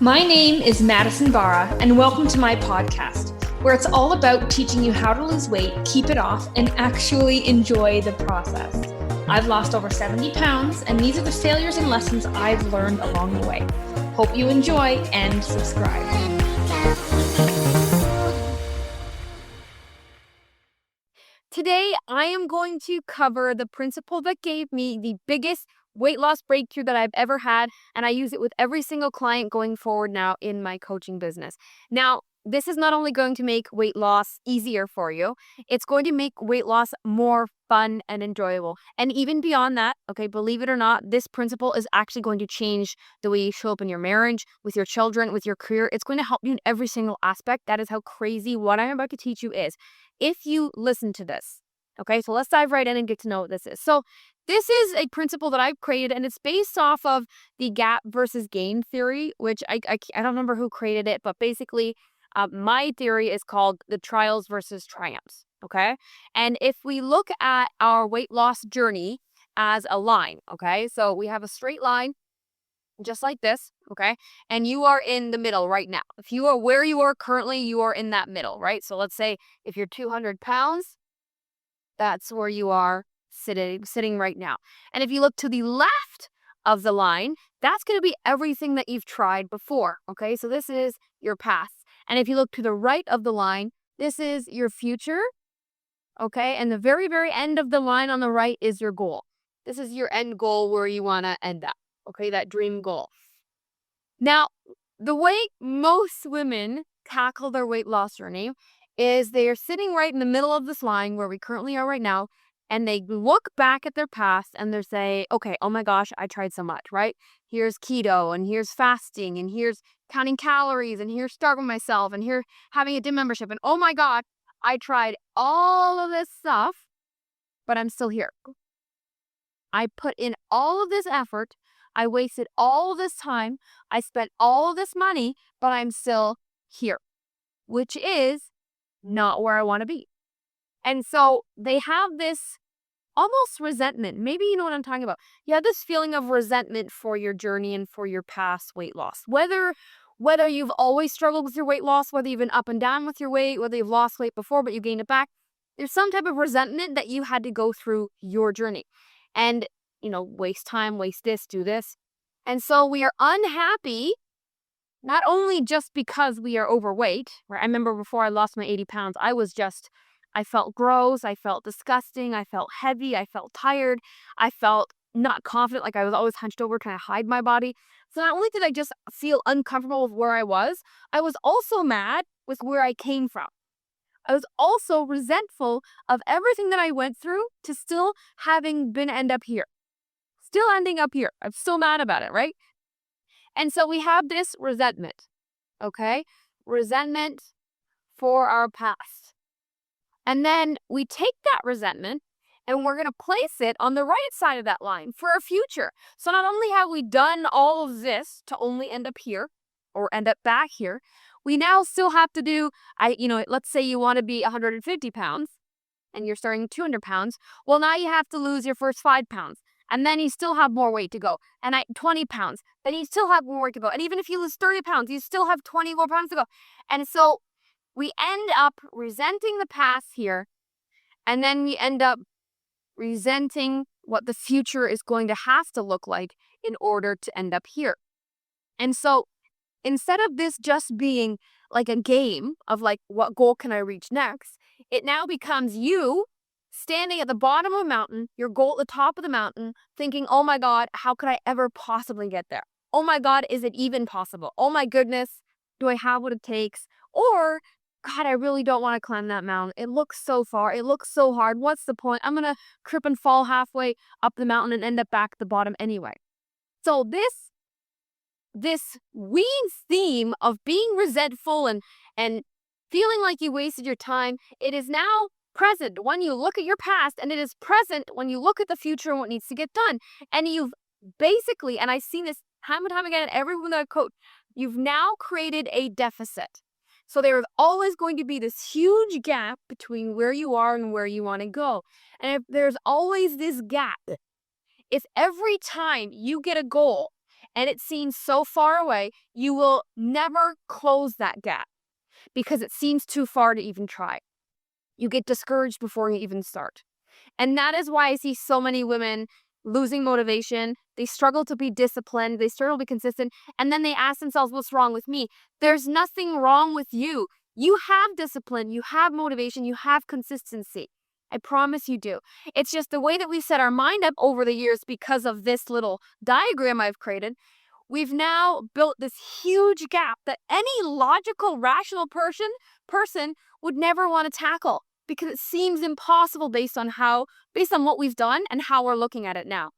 My name is Madison Barra, and welcome to my podcast, where it's all about teaching you how to lose weight, keep it off, and actually enjoy the process. I've lost over 70 pounds, and these are the failures and lessons I've learned along the way. Hope you enjoy and subscribe. Today, I am going to cover the principle that gave me the biggest weight loss breakthrough that I've ever had, and I use it with every single client going forward now in my coaching business. Now, this is not only going to make weight loss easier for you, it's going to make weight loss more fun and enjoyable. And even beyond that, okay, believe it or not, this principle is actually going to change the way you show up in your marriage, with your children, with your career. It's going to help you in every single aspect. That is how crazy what I'm about to teach you is. If you listen to this, okay, so let's dive right in and get to know what this is. So this is a principle that I've created, and it's based off of the gap versus gain theory, which I don't remember who created it, but basically my theory is called the trials versus triumphs, okay? And if we look at our weight loss journey as a line, okay? So we have a straight line just like this, okay? And you are in the middle right now. If you are where you are currently, you are in that middle, right? So let's say if you're 200 pounds, that's where you are sitting right now. And if you look to the left of the line, that's going to be everything that you've tried before, okay? So this is your past. And if you look to the right of the line, this is your future, okay? And the very, very end of the line on the right is your goal. This is your end goal where you want to end up, okay? That dream goal. Now, the way most women tackle their weight loss journey is they are sitting right in the middle of this line where we currently are right now, and they look back at their past and they say, okay, oh my gosh, I tried so much, right? Here's keto, and here's fasting, and here's counting calories, and here's starving myself, and here having a gym membership, and oh my God, I tried all of this stuff, but I'm still here. I put in all of this effort. I wasted all of this time. I spent all of this money, but I'm still here, which is not where I want to be. And so they have this almost resentment. Maybe you know what I'm talking about. You have this feeling of resentment for your journey and for your past weight loss. Whether you've always struggled with your weight loss, whether you've been up and down with your weight, whether you've lost weight before but you gained it back, there's some type of resentment that you had to go through your journey. And, waste time, waste this, do this. And so we are unhappy, not only just because we are overweight, right? I remember before I lost my 80 pounds, I felt gross, I felt disgusting, I felt heavy, I felt tired, I felt not confident, like I was always hunched over trying to hide my body. So not only did I just feel uncomfortable with where I was also mad with where I came from. I was also resentful of everything that I went through to still end up here. Still ending up here. I'm still mad about it, right? And so we have this resentment, okay? Resentment for our past. And then we take that resentment and we're going to place it on the right side of that line for our future. So not only have we done all of this to only end up here or end up back here, we now still have to do, let's say you want to be 150 pounds and you're starting 200 pounds. Well, now you have to lose your first 5 pounds. And then you still have more weight to go. And 20 pounds, then you still have more weight to go. And even if you lose 30 pounds, you still have 20 more pounds to go. And so we end up resenting the past here. And then we end up resenting what the future is going to have to look like in order to end up here. And so instead of this just being like a game of like, what goal can I reach next? It now becomes you standing at the bottom of a mountain, your goal at the top of the mountain, thinking, oh my God, how could I ever possibly get there? Oh my God, is it even possible? Oh my goodness, do I have what it takes? Or, God, I really don't want to climb that mountain. It looks so far. It looks so hard. What's the point? I'm going to trip and fall halfway up the mountain and end up back at the bottom anyway. So this weed theme of being resentful and feeling like you wasted your time, it is now present when you look at your past, and it is present when you look at the future and what needs to get done. And you've basically, and I've seen this time and time again in everyone that I coach, you've now created a deficit. So there is always going to be this huge gap between where you are and where you want to go. And if there's always this gap, if every time you get a goal and it seems so far away, you will never close that gap because it seems too far to even try. You get discouraged before you even start. And that is why I see so many women losing motivation. They struggle to be disciplined. They struggle to be consistent. And then they ask themselves, what's wrong with me? There's nothing wrong with you. You have discipline. You have motivation. You have consistency. I promise you do. It's just the way that we set our mind up over the years because of this little diagram I've created. We've now built this huge gap that any logical, rational person would never want to tackle because it seems impossible based on what we've done and how we're looking at it now.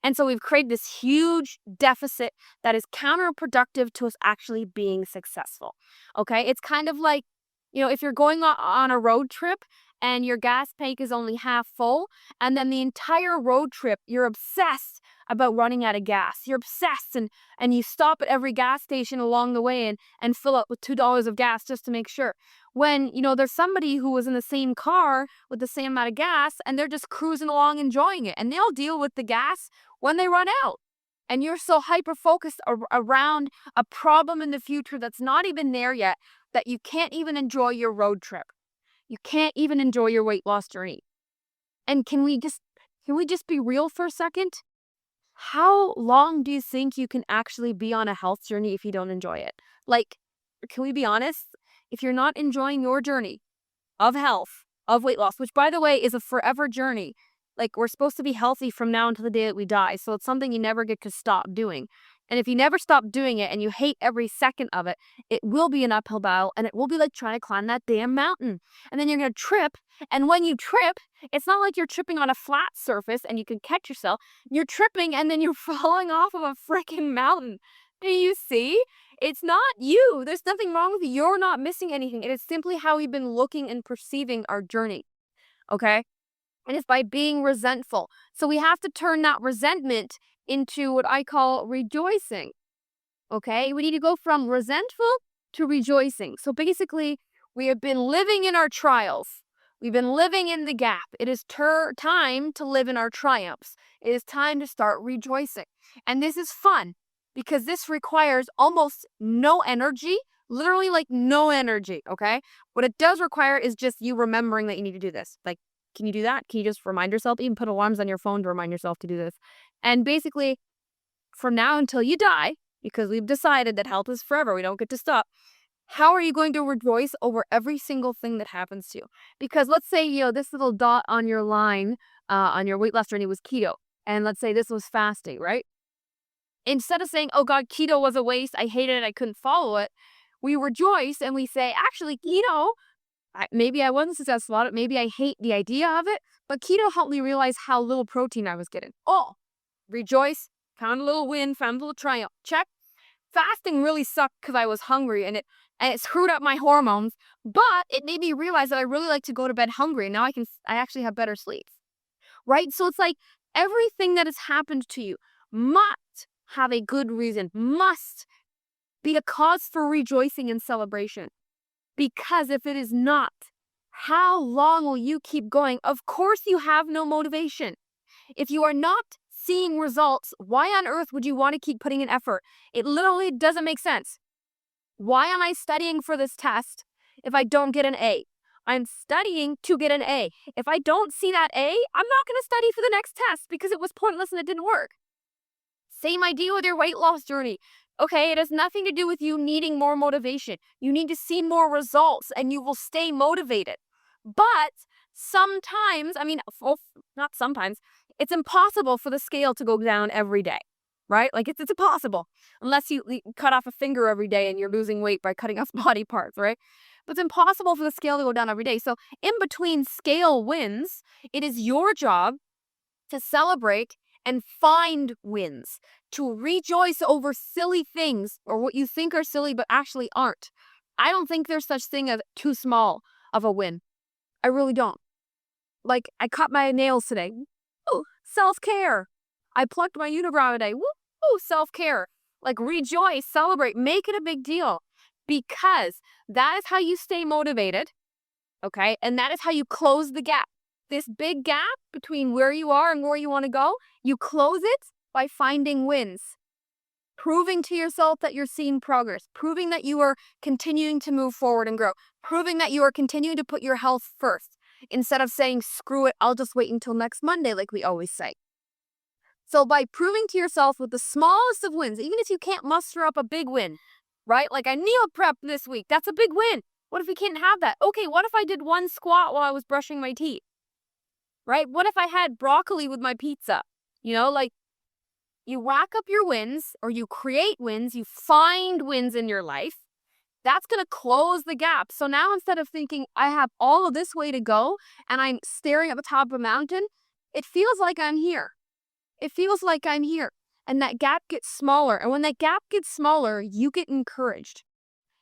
And so we've created this huge deficit that is counterproductive to us actually being successful. Okay? It's kind of like, if you're going on a road trip and your gas tank is only half full, and then the entire road trip, you're obsessed about running out of gas. You're obsessed and you stop at every gas station along the way and fill up with $2 of gas just to make sure. When, there's somebody who was in the same car with the same amount of gas and they're just cruising along enjoying it, and they'll deal with the gas when they run out. And you're so hyper-focused around a problem in the future that's not even there yet that you can't even enjoy your road trip. You can't even enjoy your weight loss journey. And can we just be real for a second? How long do you think you can actually be on a health journey if you don't enjoy it? Like, can we be honest? If you're not enjoying your journey of health, of weight loss, which by the way is a forever journey, like we're supposed to be healthy from now until the day that we die. So it's something you never get to stop doing. And if you never stop doing it and you hate every second of it, it will be an uphill battle, and it will be like trying to climb that damn mountain. And then you're going to trip. And when you trip, it's not like you're tripping on a flat surface and you can catch yourself. You're tripping and then you're falling off of a freaking mountain. Do you see? It's not you. There's nothing wrong with you. You're not missing anything. It is simply how we've been looking and perceiving our journey. Okay? And it's by being resentful. So we have to turn that resentment into what I call rejoicing. Okay? We need to go from resentful to rejoicing. So basically, we have been living in our trials. We've been living in the gap. It is time to live in our triumphs. It is time to start rejoicing. And this is fun because this requires almost no energy, literally like no energy, okay? What it does require is just you remembering that you need to do this. Like, can you do that? Can you just remind yourself? Even put alarms on your phone to remind yourself to do this. And basically, from now until you die, because we've decided that health is forever, we don't get to stop, how are you going to rejoice over every single thing that happens to you? Because let's say, this little dot on your line, on your weight loss journey was keto. And let's say this was fasting, right? Instead of saying, oh God, keto was a waste, I hated it, I couldn't follow it, we rejoice and we say, actually, keto, maybe I wasn't successful at it, maybe I hate the idea of it, but keto helped me realize how little protein I was getting. Oh, rejoice, found a little win, found a little triumph, check. Fasting really sucked because I was hungry and it screwed up my hormones, but it made me realize that I really like to go to bed hungry, and now I actually have better sleep, right? So it's like everything that has happened to you must have a good reason, must be a cause for rejoicing and celebration. Because if it is not, how long will you keep going? Of course you have no motivation. If you are not seeing results, why on earth would you want to keep putting in effort? It literally doesn't make sense. Why am I studying for this test if I don't get an A? I'm studying to get an A. If I don't see that A, I'm not going to study for the next test because it was pointless and it didn't work. Same idea with your weight loss journey. Okay, it has nothing to do with you needing more motivation. You need to see more results and you will stay motivated. But sometimes, not sometimes, it's impossible for the scale to go down every day, right? Like it's impossible unless you cut off a finger every day and you're losing weight by cutting off body parts, right? But it's impossible for the scale to go down every day. So in between scale wins, it is your job to celebrate and find wins, to rejoice over silly things or what you think are silly but actually aren't. I don't think there's such thing as too small of a win. I really don't. Like, I cut my nails today. Ooh, self-care. I plucked my unibrow today. Woo, self-care. Like, rejoice, celebrate, make it a big deal because that is how you stay motivated, okay? And that is how you close the gap. This big gap between where you are and where you want to go, you close it by finding wins. proving to yourself that you're seeing progress, proving that you are continuing to move forward and grow, proving that you are continuing to put your health first instead of saying, screw it, I'll just wait until next Monday, like we always say. So by proving to yourself with the smallest of wins, even if you can't muster up a big win, right? Like I meal prep this week, that's a big win. What if we can't have that? Okay, what if I did one squat while I was brushing my teeth? Right? What if I had broccoli with my pizza? Like you rack up your wins or you create wins, you find wins in your life. That's going to close the gap. So now instead of thinking I have all of this way to go and I'm staring at the top of a mountain, it feels like I'm here. It feels like I'm here. And that gap gets smaller. And when that gap gets smaller, you get encouraged.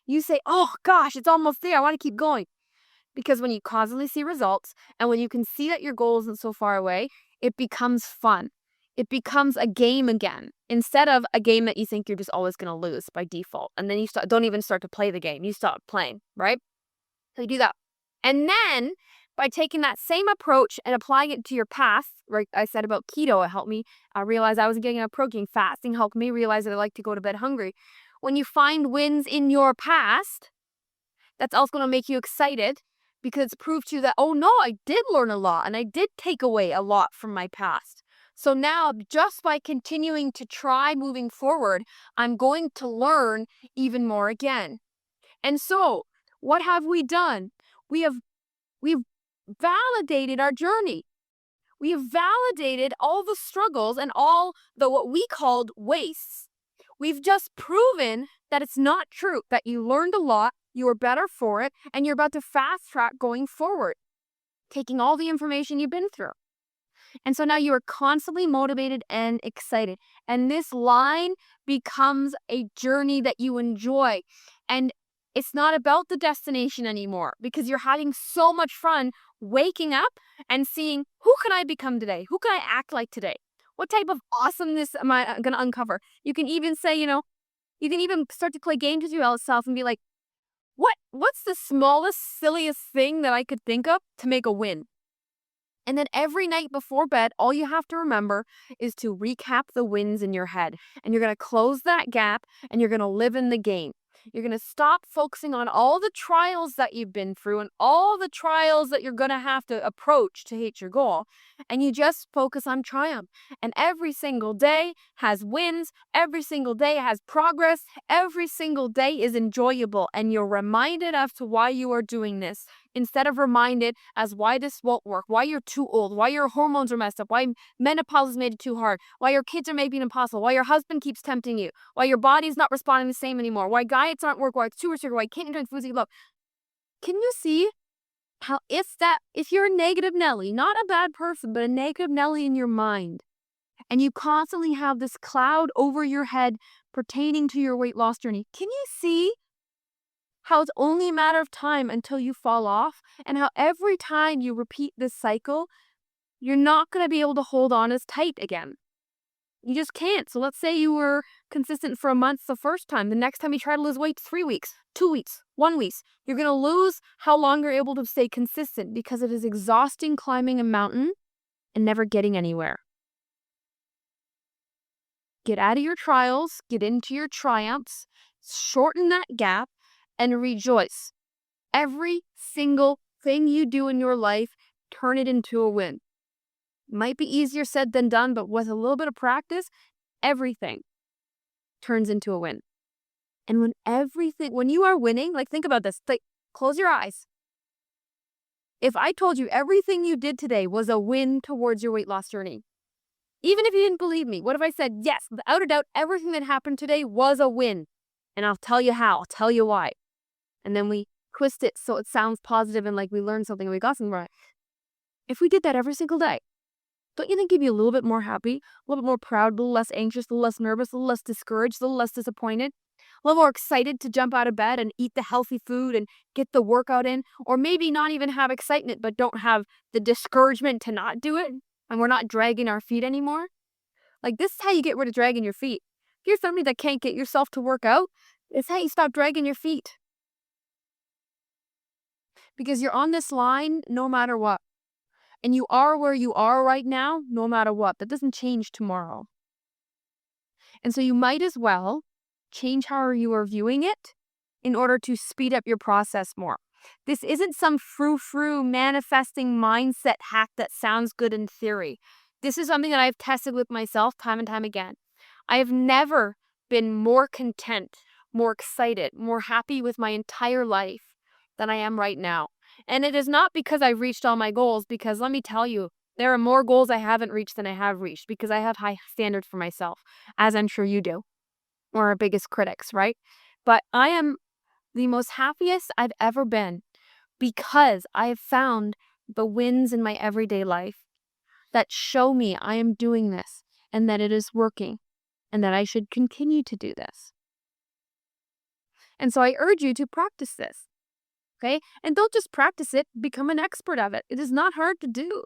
You say, oh gosh, it's almost there. I want to keep going. Because when you constantly see results and when you can see that your goal isn't so far away, it becomes fun. It becomes a game again instead of a game that you think you're just always going to lose by default. And then you don't even start to play the game. You stop playing, right? So you do that. And then by taking that same approach and applying it to your past, right? I said about keto, it helped me realize I wasn't getting enough protein. Fasting helped me realize that I like to go to bed hungry. When you find wins in your past, that's also going to make you excited because it's proved to you that, oh no, I did learn a lot and I did take away a lot from my past. So now just by continuing to try moving forward, I'm going to learn even more again. And so what have we done? We've validated our journey. We have validated all the struggles and all the what we called wastes. We've just proven that it's not true, that you learned a lot, you were better for it, and you're about to fast track going forward, taking all the information you've been through. And so now you are constantly motivated and excited. And this line becomes a journey that you enjoy. And it's not about the destination anymore because you're having so much fun waking up and seeing, who can I become today? Who can I act like today? What type of awesomeness am I going to uncover? You can even say, you can even start to play games with yourself and be like, what's the smallest, silliest thing that I could think of to make a win? And then every night before bed, all you have to remember is to recap the wins in your head. And you're going to close that gap and you're going to live in the game. You're going to stop focusing on all the trials that you've been through and all the trials that you're going to have to approach to hit your goal. And you just focus on triumph. And every single day has wins. Every single day has progress. Every single day is enjoyable. And you're reminded as to why you are doing this instead of reminded as why this won't work, why you're too old, why your hormones are messed up, why menopause has made it too hard, why your kids are making it impossible, why your husband keeps tempting you, why your body's not responding the same anymore, why diets aren't working, why it's too restricted, why you can't drink foods you love. Can you see how if you're a negative Nelly, not a bad person, but a negative Nelly in your mind, and you constantly have this cloud over your head pertaining to your weight loss journey, can you see how it's only a matter of time until you fall off, and how every time you repeat this cycle, you're not going to be able to hold on as tight again. You just can't. So let's say you were consistent for a month the first time. The next time you try to lose weight, 3 weeks, 2 weeks, 1 week. You're going to lose how long you're able to stay consistent because it is exhausting climbing a mountain and never getting anywhere. Get out of your trials, get into your triumphs, shorten that gap, and rejoice. Every single thing you do in your life, turn it into a win. Might be easier said than done, but with a little bit of practice, everything turns into a win. And when you are winning, like think about this, like close your eyes. If I told you everything you did today was a win towards your weight loss journey, even if you didn't believe me, what if I said, yes, without a doubt, everything that happened today was a win. And I'll tell you how, I'll tell you why. And then we twist it so it sounds positive and like we learned something and we got something right. If we did that every single day, don't you think you'd be a little bit more happy, a little bit more proud, a little less anxious, a little less nervous, a little less discouraged, a little less disappointed, a little more excited to jump out of bed and eat the healthy food and get the workout in, or maybe not even have excitement but don't have the discouragement to not do it, and we're not dragging our feet anymore? Like this is how you get rid of dragging your feet. If you're somebody that can't get yourself to work out, it's how you stop dragging your feet. Because you're on this line no matter what. And you are where you are right now no matter what. That doesn't change tomorrow. And so you might as well change how you are viewing it in order to speed up your process more. This isn't some frou-frou manifesting mindset hack that sounds good in theory. This is something that I've tested with myself time and time again. I have never been more content, more excited, more happy with my entire life than I am right now. And it is not because I've reached all my goals, because let me tell you, there are more goals I haven't reached than I have reached because I have high standards for myself, as I'm sure you do. We're our biggest critics, right? But I am the most happiest I've ever been because I have found the wins in my everyday life that show me I am doing this and that it is working and that I should continue to do this. And so I urge you to practice this, okay? And don't just practice it, become an expert of it. It is not hard to do.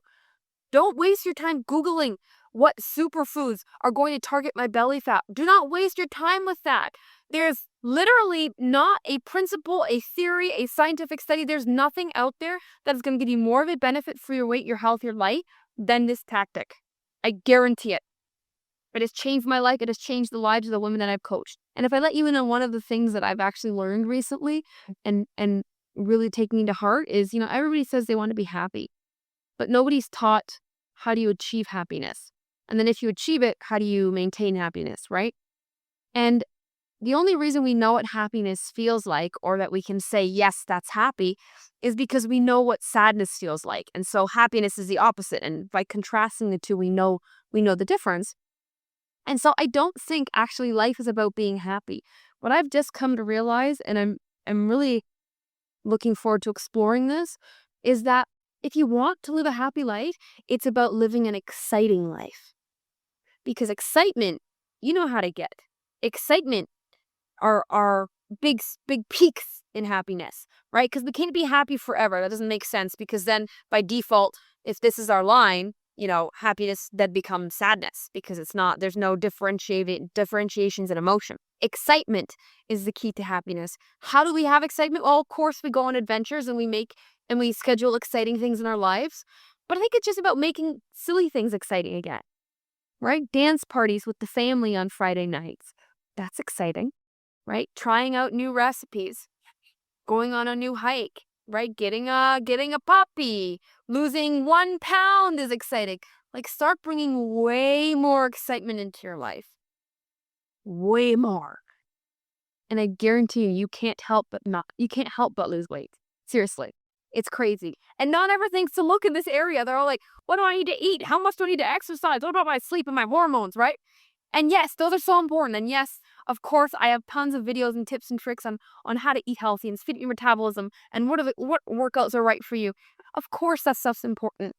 Don't waste your time Googling what superfoods are going to target my belly fat. Do not waste your time with that. There's literally not a principle, a theory, a scientific study. There's nothing out there that is going to give you more of a benefit for your weight, your health, your life than this tactic. I guarantee it. It has changed my life. It has changed the lives of the women that I've coached. And if I let you in on one of the things that I've actually learned recently and really taking to heart is, everybody says they want to be happy, but nobody's taught how do you achieve happiness. And then if you achieve it, how do you maintain happiness, right? And the only reason we know what happiness feels like, or that we can say, yes, that's happy, is because we know what sadness feels like. And so happiness is the opposite. And by contrasting the two, we know the difference. And so I don't think actually life is about being happy. What I've just come to realize, and I'm really looking forward to exploring this, is that if you want to live a happy life, it's about living an exciting life. Because excitement, you know how to get. Excitement are big peaks in happiness, right? Because we can't be happy forever. That doesn't make sense, because then by default, if this is our line, happiness then becomes sadness, because there's no differentiations in emotion. Excitement is the key to happiness. How do we have excitement? Well, of course, we go on adventures and we schedule exciting things in our lives. But I think it's just about making silly things exciting again, right? Dance parties with the family on Friday nights. That's exciting, right? Trying out new recipes, going on a new hike, right? Getting a puppy, losing 1 pound is exciting. Like, start bringing way more excitement into your life. Way more. And I guarantee you can't help but lose weight. Seriously. It's crazy. And not everyone thinks to look in this area. They're all like, what do I need to eat? How much do I need to exercise? What about my sleep and my hormones, right? And yes, those are so important. And yes, of course, I have tons of videos and tips and tricks on how to eat healthy and speed up your metabolism and what workouts are right for you. Of course, that stuff's important.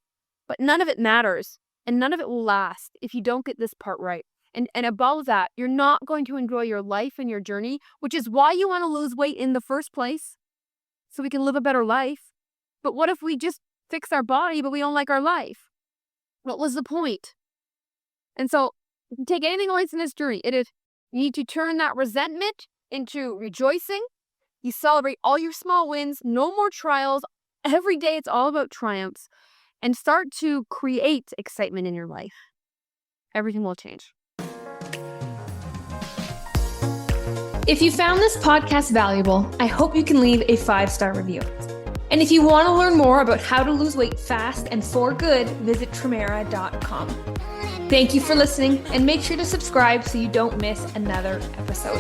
But none of it matters. And none of it will last if you don't get this part right. And above that, you're not going to enjoy your life and your journey, which is why you want to lose weight in the first place, so we can live a better life. But what if we just fix our body, but we don't like our life? What was the point? And so, take anything away from this journey. You need to turn that resentment into rejoicing. You celebrate all your small wins, no more trials. Every day it's all about triumphs. And start to create excitement in your life. Everything will change. If you found this podcast valuable, I hope you can leave a 5-star review. And if you want to learn more about how to lose weight fast and for good, visit Tremera.com. Thank you for listening, and make sure to subscribe so you don't miss another episode.